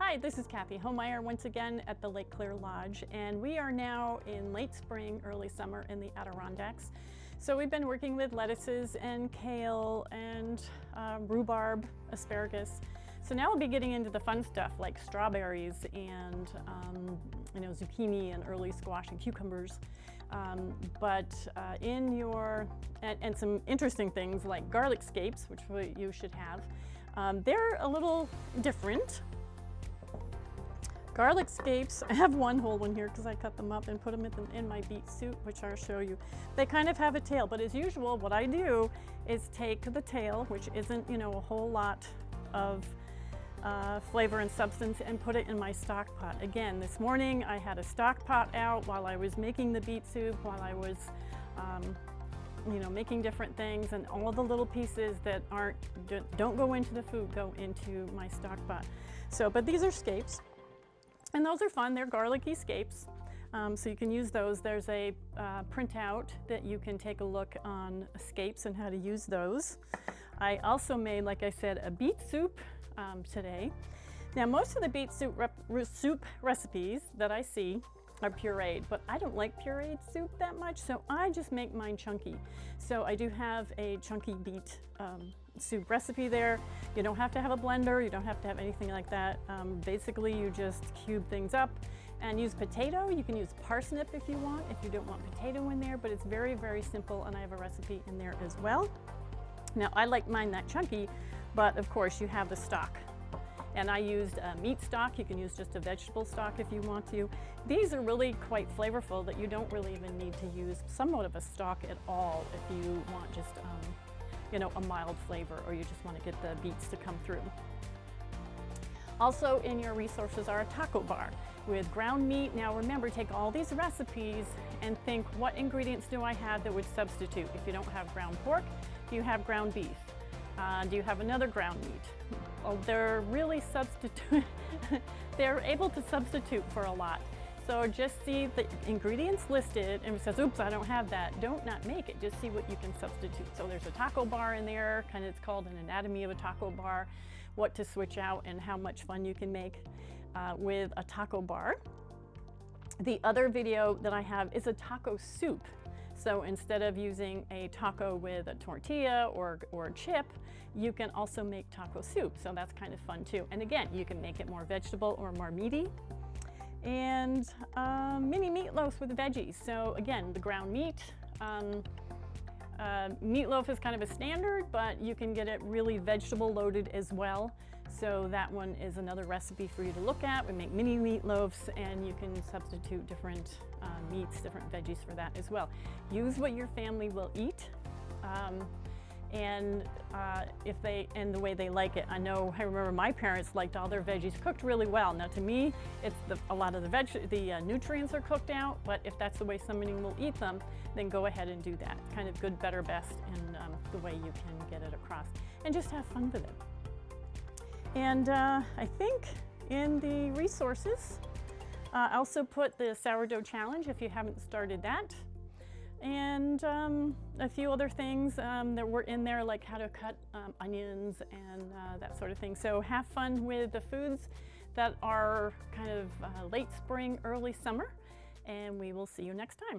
Hi, this is Kathy Homeyer once again at the Lake Clear Lodge, and we are now in late spring, early summer in the Adirondacks. So we've been working with lettuces and kale and rhubarb, asparagus. So now we'll be getting into the fun stuff like strawberries and zucchini and early squash and cucumbers. And some interesting things like garlic scapes, which you should have. They're a little different. Garlic scapes, I have one whole one here because I cut them up and put them in my beet soup, which I'll show you. They kind of have a tail, but as usual, what I do is take the tail, which isn't, a whole lot of flavor and substance, and put it in my stock pot. Again, this morning I had a stock pot out while I was making the beet soup, while I was making different things, and all the little pieces that don't go into the food go into my stock pot. But these are scapes. And those are fun. They're garlicky scapes, so you can use those. There's a printout that you can take a look on scapes and how to use those. I also made, like I said, a beet soup today. Now, most of the beet soup recipes that I see are pureed, but I don't like pureed soup that much, so I just make mine chunky. So I do have a chunky beet soup recipe there. You don't have to have a blender, you don't have to have anything like that. Basically, you just cube things up and use potato. You can use parsnip if you want, if you don't want potato in there, but it's very, very simple, and I have a recipe in there as well. Now, I like mine that chunky, but of course you have the stock. And I used meat stock. You can use just a vegetable stock if you want to. These are really quite flavorful that you don't really even need to use somewhat of a stock at all if you want just a mild flavor, or you just want to get the beets to come through. Also in your resources are a taco bar with ground meat. Now remember, take all these recipes and think, what ingredients do I have that would substitute? If you don't have ground pork, do you have ground beef? Do you have another ground meat? Well, they're really they're able to substitute for a lot. So just see the ingredients listed, and if it says, oops, I don't have that, don't not make it, just see what you can substitute. So there's a taco bar in there, it's called an anatomy of a taco bar, what to switch out and how much fun you can make with a taco bar. The other video that I have is a taco soup. So instead of using a taco with a tortilla or a chip, you can also make taco soup. So that's kind of fun too. And again, you can make it more vegetable or more meaty. And mini meatloaf with veggies. So again, the ground meat. Meatloaf is kind of a standard, but you can get it really vegetable loaded as well. So that one is another recipe for you to look at. We make mini meatloaves, and you can substitute different meats, different veggies for that as well. Use what your family will eat, and the way they like it. I remember my parents liked all their veggies cooked really well. Now to me, it's a lot of the nutrients are cooked out, but if that's the way somebody will eat them, then go ahead and do that. It's kind of good, better, best in the way you can get it across, and just have fun with it. And I think in the resources, I also put the sourdough challenge if you haven't started that. And a few other things that were in there, like how to cut onions and that sort of thing. So have fun with the foods that are kind of late spring, early summer, and we will see you next time.